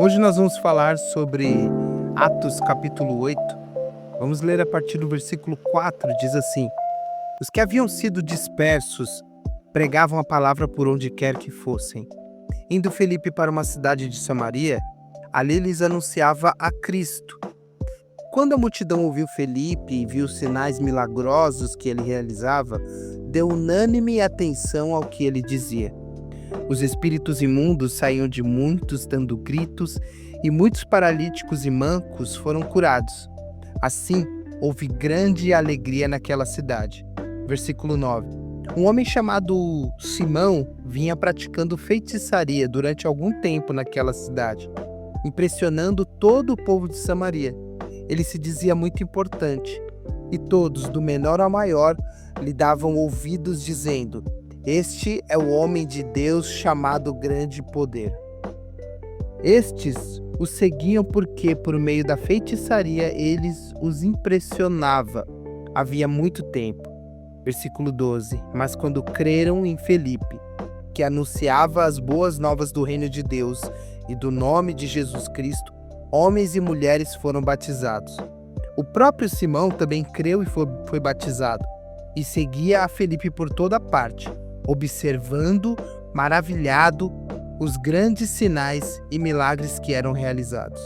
Hoje nós vamos falar sobre Atos capítulo 8. Vamos ler a partir do versículo 4, diz assim: Os que haviam sido dispersos pregavam a palavra por onde quer que fossem. Indo Felipe para uma cidade de Samaria, ali lhes anunciava a Cristo. Quando a multidão ouviu Felipe e viu os sinais milagrosos que ele realizava, deu unânime atenção ao que ele dizia. Os espíritos imundos saíam de muitos dando gritos, e muitos paralíticos e mancos foram curados. Assim, houve grande alegria naquela cidade. Versículo 9. Um homem chamado Simão vinha praticando feitiçaria durante algum tempo naquela cidade, impressionando todo o povo de Samaria. Ele se dizia muito importante, e todos, do menor ao maior, lhe davam ouvidos dizendo: Este é o homem de Deus chamado Grande Poder. Estes o seguiam porque, por meio da feitiçaria, eles os impressionava havia muito tempo. Versículo 12. Mas quando creram em Felipe, que anunciava as boas novas do reino de Deus e do nome de Jesus Cristo, homens e mulheres foram batizados. O próprio Simão também creu e foi batizado, e seguia a Felipe por toda parte, observando, maravilhado, os grandes sinais e milagres que eram realizados.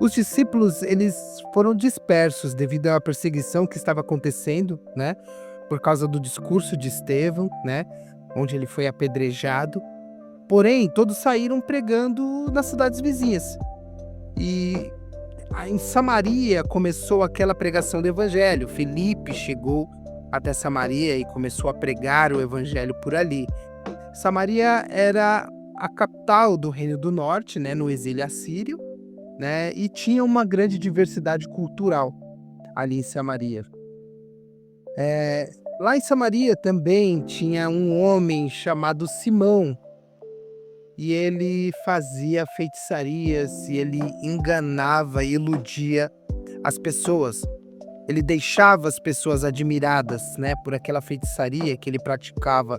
Os discípulos, eles foram dispersos devido à perseguição que estava acontecendo, por causa do discurso de Estevão, onde ele foi apedrejado. Porém, todos saíram pregando nas cidades vizinhas. E em Samaria começou aquela pregação do evangelho. Felipe chegou até Samaria e começou a pregar o evangelho por ali. Samaria era a capital do Reino do Norte, no exílio assírio, e tinha uma grande diversidade cultural ali em Samaria. Lá em Samaria também tinha um homem chamado Simão, e ele fazia feitiçarias, e ele enganava e iludia as pessoas. Ele deixava as pessoas admiradas, por aquela feitiçaria que ele praticava.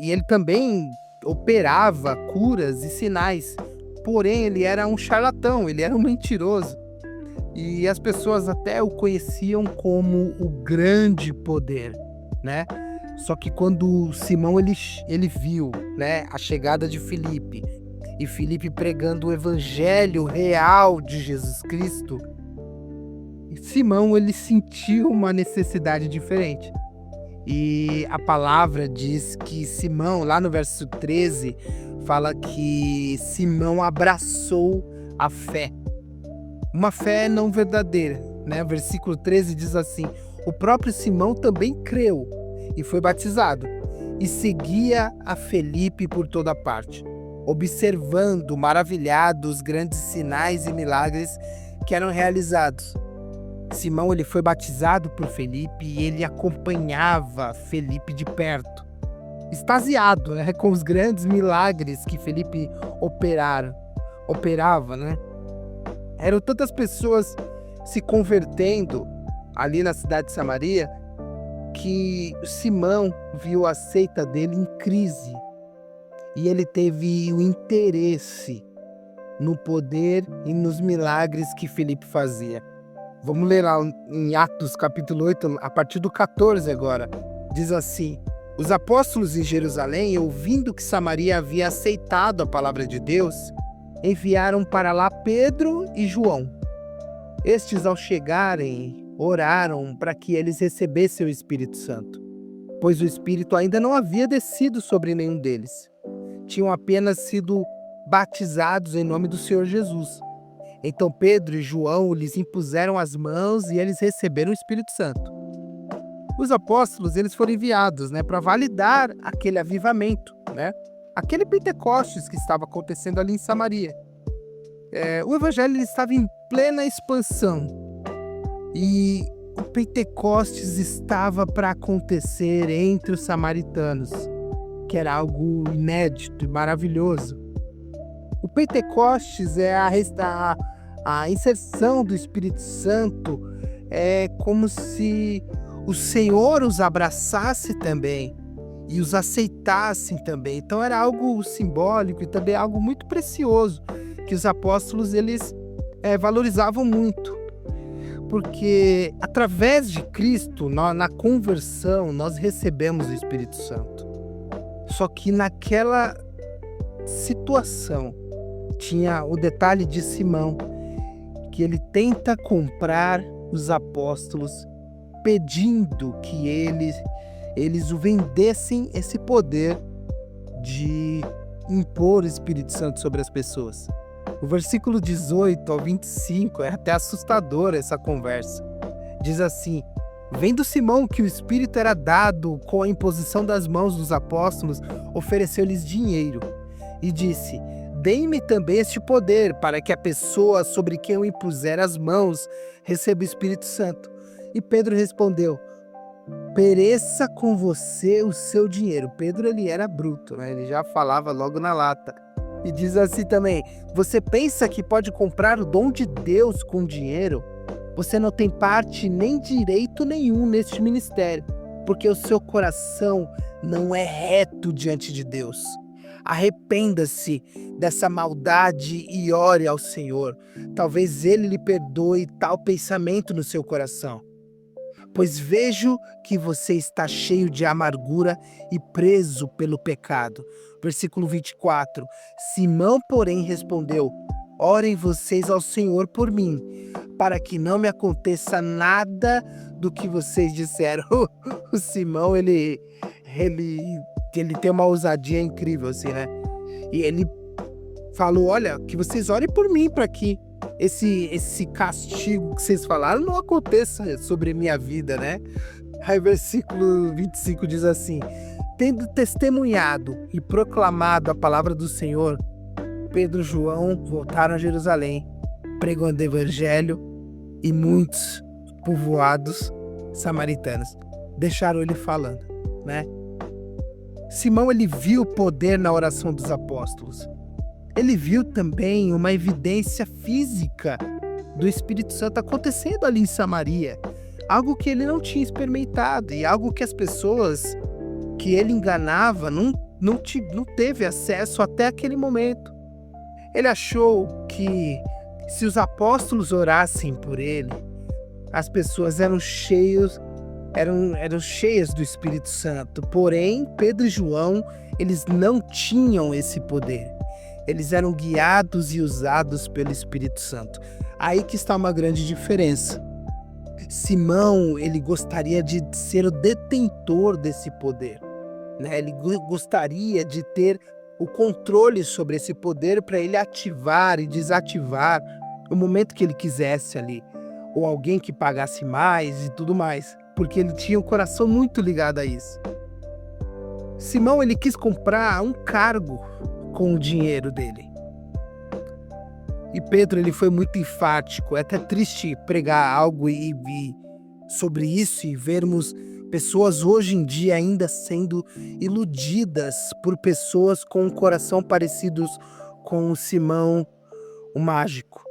E ele também operava curas e sinais. Porém, ele era um charlatão, ele era um mentiroso. E as pessoas até o conheciam como o grande poder, Só que quando Simão ele viu, a chegada de Felipe, e Felipe pregando o evangelho real de Jesus Cristo, Simão ele sentiu uma necessidade diferente. E a palavra diz que Simão, lá no verso 13, fala que Simão abraçou a fé. Uma fé não verdadeira, O versículo 13 diz assim: O próprio Simão também creu e foi batizado, e seguia a Felipe por toda parte, observando, maravilhado, os grandes sinais e milagres que eram realizados. Simão ele foi batizado por Felipe e ele acompanhava Felipe de perto, extasiado, com os grandes milagres que Felipe operava. Eram tantas pessoas se convertendo ali na cidade de Samaria que Simão viu a seita dele em crise, e ele teve o interesse no poder e nos milagres que Felipe fazia. Vamos ler lá em Atos capítulo 8, a partir do 14 agora. Diz assim: Os apóstolos em Jerusalém, ouvindo que Samaria havia aceitado a palavra de Deus, enviaram para lá Pedro e João. Estes, ao chegarem, oraram para que eles recebessem o Espírito Santo, pois o Espírito ainda não havia descido sobre nenhum deles. Tinham apenas sido batizados em nome do Senhor Jesus. Então Pedro e João lhes impuseram as mãos e eles receberam o Espírito Santo. Os apóstolos eles foram enviados para validar aquele avivamento, aquele Pentecostes que estava acontecendo ali em Samaria. O evangelho ele estava em plena expansão, e o Pentecostes estava para acontecer entre os samaritanos, que era algo inédito e maravilhoso. O Pentecostes é a inserção do Espírito Santo, é como se o Senhor os abraçasse também e os aceitassem também. Então era algo simbólico e também algo muito precioso que os apóstolos eles valorizavam muito, porque através de Cristo, na conversão, nós recebemos o Espírito Santo. Só que naquela situação tinha o detalhe de Simão, que ele tenta comprar os apóstolos pedindo que eles o vendessem esse poder de impor o Espírito Santo sobre as pessoas. O versículo 18 ao 25 é até assustador essa conversa. Diz assim: vendo Simão que o Espírito era dado com a imposição das mãos dos apóstolos, ofereceu-lhes dinheiro e disse: deem-me também este poder, para que a pessoa sobre quem eu impuser as mãos receba o Espírito Santo. E Pedro respondeu: pereça com você o seu dinheiro. Pedro ele era bruto, né? Ele já falava logo na lata. E diz assim também: você pensa que pode comprar o dom de Deus com dinheiro? Você não tem parte nem direito nenhum neste ministério, porque o seu coração não é reto diante de Deus. Arrependa-se dessa maldade e ore ao Senhor. Talvez Ele lhe perdoe tal pensamento no seu coração. Pois vejo que você está cheio de amargura e preso pelo pecado. Versículo 24. Simão, porém, respondeu: orem vocês ao Senhor por mim, para que não me aconteça nada do que vocês disseram. O Simão, ele tem uma ousadia incrível, assim, né? E ele falou: olha, que vocês orem por mim para que esse castigo que vocês falaram não aconteça sobre minha vida, né? Aí versículo 25 diz assim: tendo testemunhado e proclamado a palavra do Senhor, Pedro e João voltaram a Jerusalém, pregando o evangelho, e muitos povoados samaritanos deixaram ele falando, né? Simão, ele viu o poder na oração dos apóstolos. Ele viu também uma evidência física do Espírito Santo acontecendo ali em Samaria. Algo que ele não tinha experimentado e algo que as pessoas que ele enganava não teve acesso até aquele momento. Ele achou que se os apóstolos orassem por ele, as pessoas eram cheias do Espírito Santo. Porém, Pedro e João, eles não tinham esse poder. Eles eram guiados e usados pelo Espírito Santo. Aí que está uma grande diferença. Simão, ele gostaria de ser o detentor desse poder, né? Ele gostaria de ter o controle sobre esse poder para ele ativar e desativar no momento que ele quisesse ali, ou alguém que pagasse mais e tudo mais, porque ele tinha o coração muito ligado a isso. Simão, ele quis comprar um cargo com o dinheiro dele. E Pedro, ele foi muito enfático. É até triste pregar algo e sobre isso e vermos pessoas hoje em dia ainda sendo iludidas por pessoas com um coração parecidos com o Simão, o mágico.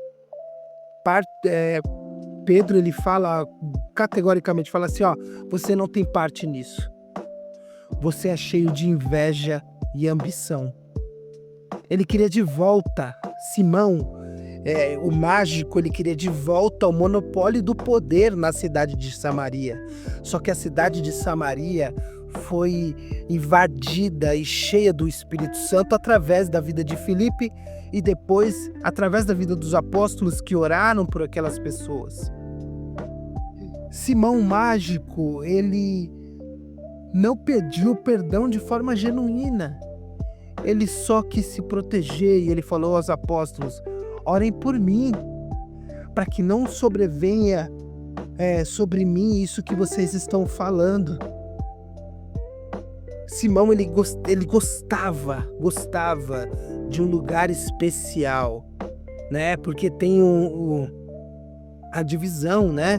Pedro, ele fala categoricamente, fala assim: ó, você não tem parte nisso. Você é cheio de inveja e ambição. Ele queria de volta, Simão, o mágico, ele queria de volta o monopólio do poder na cidade de Samaria. Só que a cidade de Samaria foi invadida e cheia do Espírito Santo através da vida de Filipe e depois através da vida dos apóstolos que oraram por aquelas pessoas. Simão mágico, ele não pediu perdão de forma genuína. Ele só quis se proteger e ele falou aos apóstolos: orem por mim, para que não sobrevenha sobre mim isso que vocês estão falando. Simão, ele gostava de um lugar especial, né? Porque tem a divisão, né?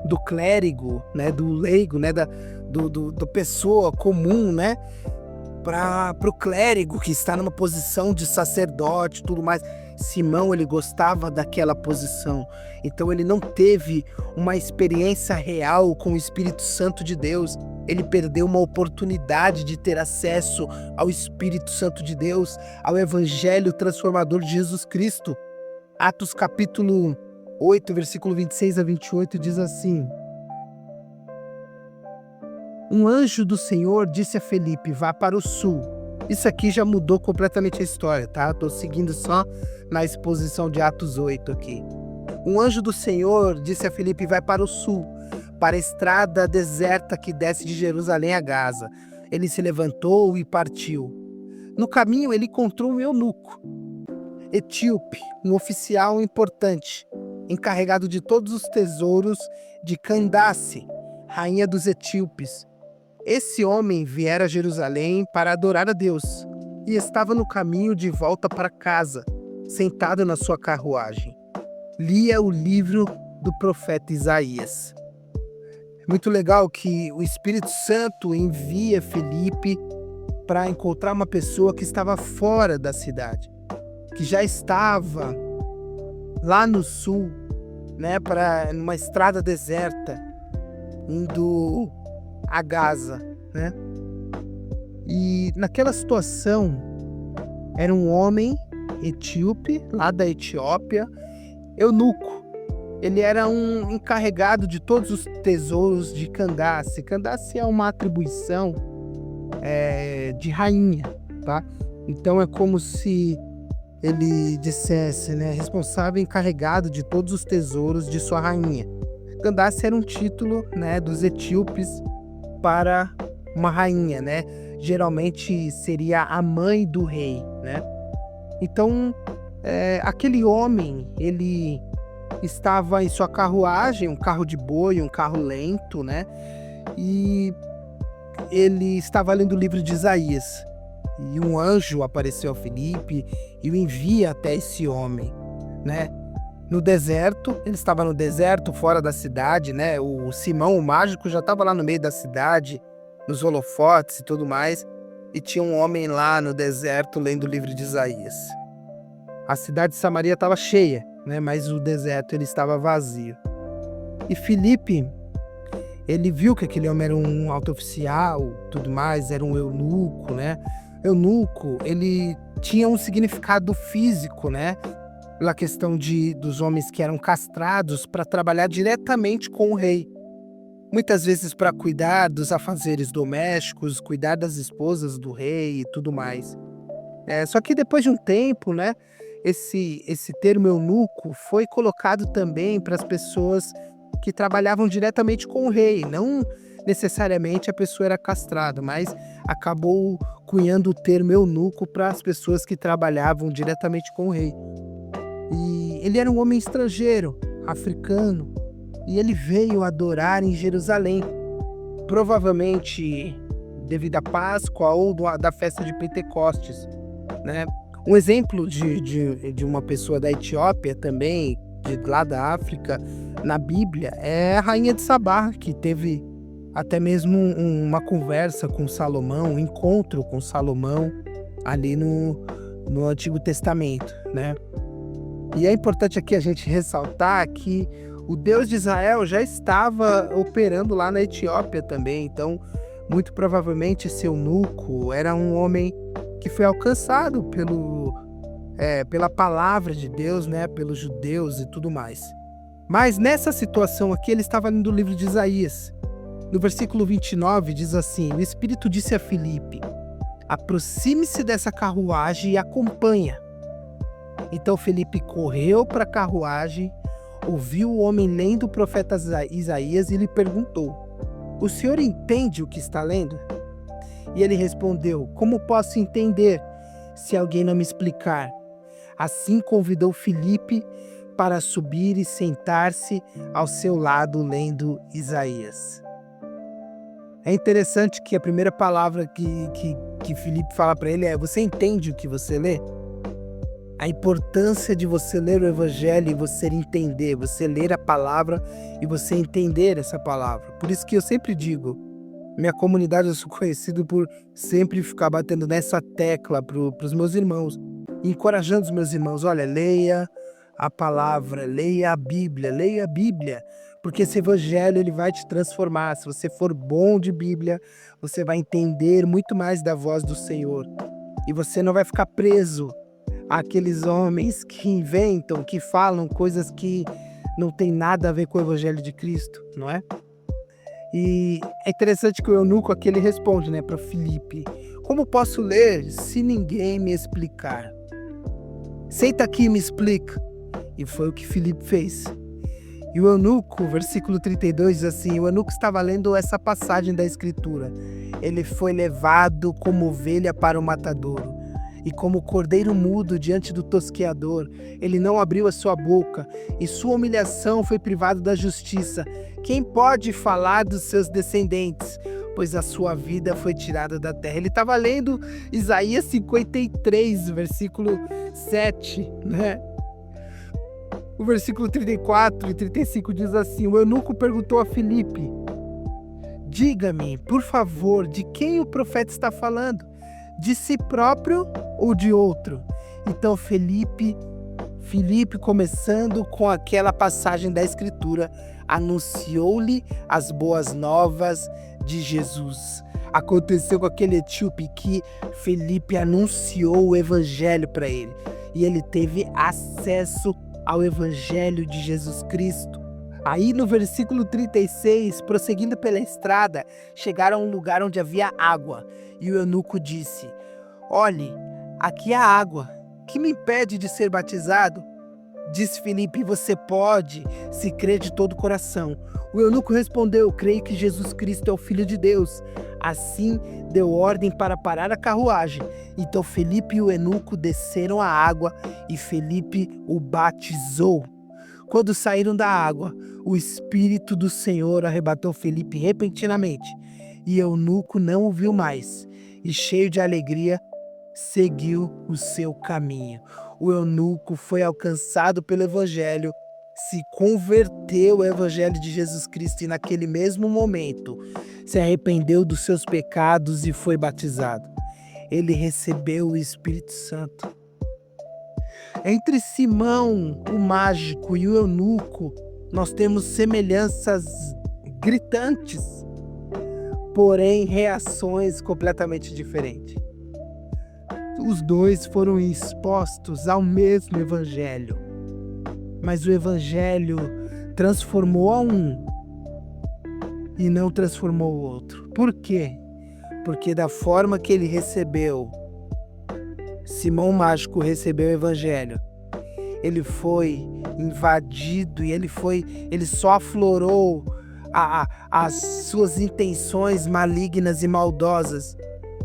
Do clérigo, né? Do leigo, né? Do pessoa comum, né? Para o clérigo que está numa posição de sacerdote e tudo mais. Simão, ele gostava daquela posição. Então ele não teve uma experiência real com o Espírito Santo de Deus Ele perdeu uma oportunidade de ter acesso ao Espírito Santo de Deus, ao Evangelho transformador de Jesus Cristo. Atos capítulo 8, versículo 26 a 28 diz assim: Um anjo do Senhor disse a Felipe, vá para o sul. Isso aqui já mudou completamente a história, tá? Estou seguindo só na exposição de Atos 8 aqui. Um anjo do Senhor disse a Felipe, vai para o sul, para a estrada deserta que desce de Jerusalém a Gaza. Ele se levantou e partiu. No caminho ele encontrou um eunuco etíope, um oficial importante, encarregado de todos os tesouros de Candace, rainha dos etíopes. Esse homem viera a Jerusalém para adorar a Deus e estava no caminho de volta para casa, sentado na sua carruagem. Lia o livro do profeta Isaías. É muito legal que o Espírito Santo envia Felipe para encontrar uma pessoa que estava fora da cidade, que já estava lá no sul, né, para numa estrada deserta, indo a Gaza, né? E naquela situação era um homem etíope, lá da Etiópia, eunuco. Ele era um encarregado de todos os tesouros de Candace. Candace é uma atribuição de rainha, tá? Então é como se ele dissesse, né, responsável encarregado de todos os tesouros de sua rainha. Candace era um título, né, dos etíopes para uma rainha, né? Geralmente seria a mãe do rei, né? Então, aquele homem, ele estava em sua carruagem, um carro de boi, um carro lento, né? E ele estava lendo o livro de Isaías. E um anjo apareceu a Felipe e o envia até esse homem, né? No deserto, ele estava no deserto, fora da cidade, né? O Simão, o mágico, já estava lá no meio da cidade, nos holofotes e tudo mais. E tinha um homem lá no deserto lendo o livro de Isaías. A cidade de Samaria estava cheia, né? Mas o deserto ele estava vazio. E Felipe, ele viu que aquele homem era um alto oficial, tudo mais, era um eunuco, né? Eunuco, ele tinha um significado físico, né? Pela questão dos homens que eram castrados para trabalhar diretamente com o rei. Muitas vezes para cuidar dos afazeres domésticos, cuidar das esposas do rei e tudo mais. Só que depois de um tempo, né, esse termo eunuco foi colocado também para as pessoas que trabalhavam diretamente com o rei. Não necessariamente a pessoa era castrada, mas acabou cunhando o termo eunuco para as pessoas que trabalhavam diretamente com o rei. E ele era um homem estrangeiro, africano, e ele veio adorar em Jerusalém, provavelmente devido à Páscoa ou da festa de Pentecostes, né? Um exemplo de uma pessoa da Etiópia também, de lá da África, na Bíblia, é a rainha de Sabá, que teve até mesmo uma conversa com Salomão, um encontro com Salomão ali no Antigo Testamento, né? E é importante aqui a gente ressaltar que o Deus de Israel já estava operando lá na Etiópia também. Então, muito provavelmente esse eunuco era um homem que foi alcançado pela palavra de Deus, né, pelos judeus e tudo mais. Mas nessa situação aqui, ele estava lendo o livro de Isaías. No versículo 29 diz assim: o Espírito disse a Filipe, aproxime-se dessa carruagem e acompanha. Então Felipe correu para a carruagem, ouviu o homem lendo o profeta Isaías e lhe perguntou: o senhor entende o que está lendo? E ele respondeu: como posso entender se alguém não me explicar? Assim convidou Felipe para subir e sentar-se ao seu lado lendo Isaías. É interessante que a primeira palavra que Felipe fala para ele é: você entende o que você lê? A importância de você ler o Evangelho e você entender, você ler a palavra e você entender essa palavra. Por isso que eu sempre digo, minha comunidade eu sou conhecido por sempre ficar batendo nessa tecla para os meus irmãos, encorajando os meus irmãos: olha, leia a palavra, leia a Bíblia, Porque esse evangelho ele vai te transformar. Se você for bom de Bíblia, você vai entender muito mais da voz do Senhor. E você não vai ficar preso àqueles homens que inventam, que falam coisas que não tem nada a ver com o evangelho de Cristo, não é? E é interessante que o eunuco aqui ele responde, né, para Filipe: como posso ler se ninguém me explicar? Senta aqui e me explica. E foi o que Filipe fez. E o eunuco, versículo 32 diz assim: o eunuco estava lendo essa passagem da escritura. Ele foi levado como ovelha para o matadouro, e como cordeiro mudo diante do tosqueador, ele não abriu a sua boca, e sua humilhação foi privado da justiça. Quem pode falar dos seus descendentes? Pois a sua vida foi tirada da terra. Ele estava lendo Isaías 53, versículo 7, né? O versículo 34 e 35 diz assim: o eunuco perguntou a Filipe: diga-me, por favor, de quem o profeta está falando? De si próprio ou de outro? Então Filipe, começando com aquela passagem da escritura, anunciou-lhe as boas novas de Jesus. Aconteceu com aquele etíope que Filipe anunciou o evangelho para ele, e ele teve acesso ao evangelho de Jesus Cristo. Aí no versículo 36, prosseguindo pela estrada, chegaram a um lugar onde havia água, e o eunuco disse: olhe, aqui há água, que me impede de ser batizado? Disse Filipe: você pode, se crer de todo o coração. O eunuco respondeu: creio que Jesus Cristo é o Filho de Deus. Assim deu ordem para parar a carruagem. Então Filipe e o eunuco desceram a água e Filipe o batizou. Quando saíram da água, o Espírito do Senhor arrebatou Filipe repentinamente, e o eunuco não o viu mais, e cheio de alegria, seguiu o seu caminho. O eunuco foi alcançado pelo evangelho, se converteu ao evangelho de Jesus Cristo e naquele mesmo momento se arrependeu dos seus pecados e foi batizado. Ele recebeu o Espírito Santo. Entre Simão, o mágico, e o eunuco, nós temos semelhanças gritantes, porém reações completamente diferentes. Os dois foram expostos ao mesmo evangelho, mas o evangelho transformou a um e não transformou o outro. Por quê? Porque da forma que ele recebeu, Simão Mágico recebeu o evangelho, ele foi invadido e ele só aflorou as suas intenções malignas e maldosas,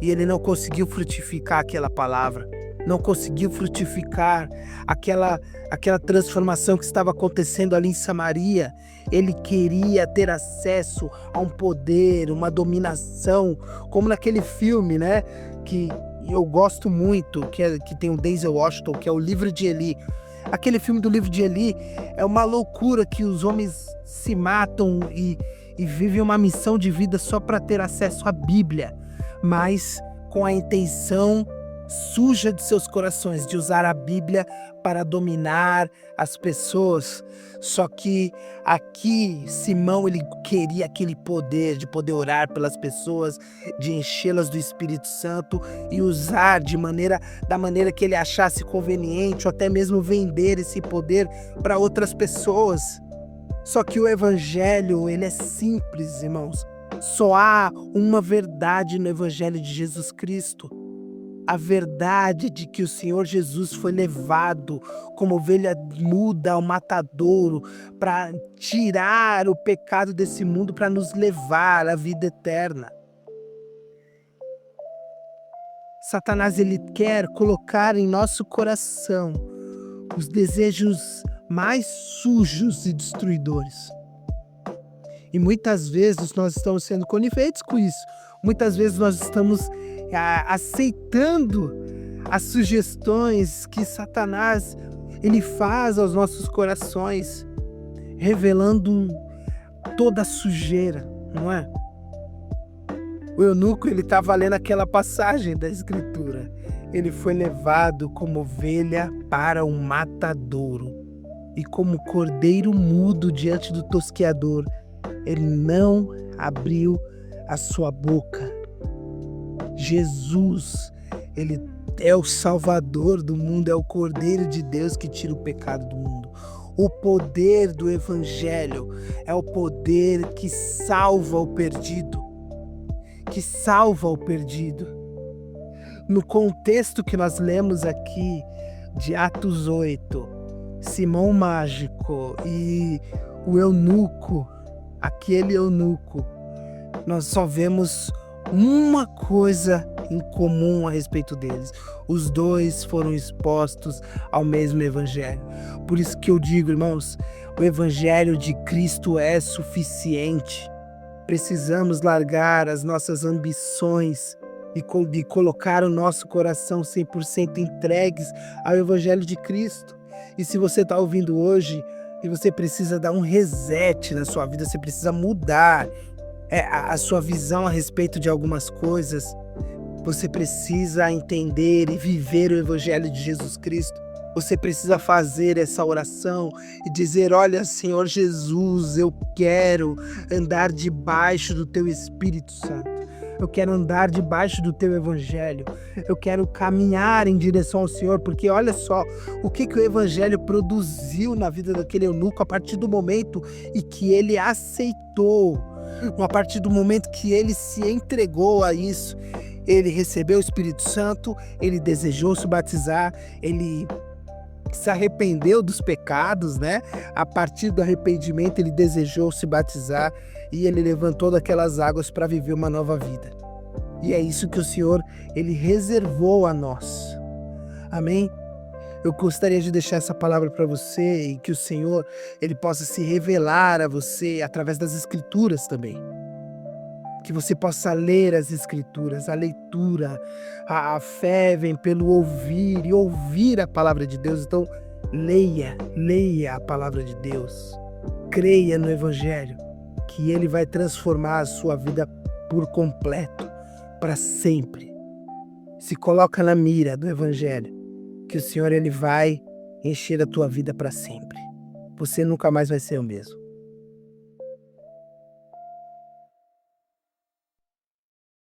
e ele não conseguiu frutificar aquela palavra, não conseguiu frutificar aquela transformação que estava acontecendo ali em Samaria. Ele queria ter acesso a um poder, uma dominação, como naquele filme, né, que eu gosto muito, que tem o Denzel Washington, que é o Livro de Eli. Aquele filme do Livro de Eli é uma loucura, que os homens se matam e vivem uma missão de vida só para ter acesso à Bíblia, mas com a intenção suja de seus corações de usar a Bíblia para dominar as pessoas. Só que aqui Simão, ele queria aquele poder de poder orar pelas pessoas, de enchê-las do Espírito Santo e usar da maneira que ele achasse conveniente, ou até mesmo vender esse poder para outras pessoas. Só que o evangelho, ele é simples, irmãos. Só há uma verdade no evangelho de Jesus Cristo. A verdade de que o Senhor Jesus foi levado como ovelha muda ao matadouro para tirar o pecado desse mundo, para nos levar à vida eterna. Satanás, ele quer colocar em nosso coração os desejos mais sujos e destruidores. E muitas vezes nós estamos sendo coniventes com isso. Muitas vezes nós estamos aceitando as sugestões que Satanás ele faz aos nossos corações, revelando toda a sujeira, não é? O eunuco, ele estava lendo aquela passagem da Escritura. Ele foi levado como ovelha para um matadouro. e como cordeiro mudo diante do tosqueador, ele não abriu a sua boca. Jesus, ele é o Salvador do mundo, é o Cordeiro de Deus que tira o pecado do mundo. O poder do Evangelho é o poder que salva o perdido, que salva o perdido. No contexto que nós lemos aqui de Atos 8, Simão Mágico e o eunuco, aquele eunuco, nós só vemos uma coisa em comum a respeito deles. Os dois foram expostos ao mesmo evangelho. Por isso que eu digo, irmãos, o evangelho de Cristo é suficiente. Precisamos largar as nossas ambições e colocar o nosso coração 100% entregues ao evangelho de Cristo. E se você está ouvindo hoje e você precisa dar um reset na sua vida, você precisa mudar a sua visão a respeito de algumas coisas, você precisa entender e viver o Evangelho de Jesus Cristo. Você precisa fazer essa oração e dizer: olha, Senhor Jesus, eu quero andar debaixo do Teu Espírito Santo. Eu quero andar debaixo do Teu Evangelho. Eu quero caminhar em direção ao Senhor, porque olha só o que o Evangelho produziu na vida daquele eunuco a partir do momento em que ele aceitou. A partir do momento que ele se entregou a isso, ele recebeu o Espírito Santo, ele desejou se batizar, ele se arrependeu dos pecados, né? A partir do arrependimento ele desejou se batizar e ele levantou daquelas águas para viver uma nova vida. E é isso que o Senhor, ele reservou a nós. Amém? Eu gostaria de deixar essa palavra para você e que o Senhor, ele possa se revelar a você através das Escrituras também. Que você possa ler as Escrituras, a leitura, a fé vem pelo ouvir e ouvir a palavra de Deus. Então, leia a palavra de Deus. Creia no Evangelho, que ele vai transformar a sua vida por completo, para sempre. Se coloca na mira do Evangelho, que o Senhor ele vai encher a tua vida para sempre. Você nunca mais vai ser o mesmo.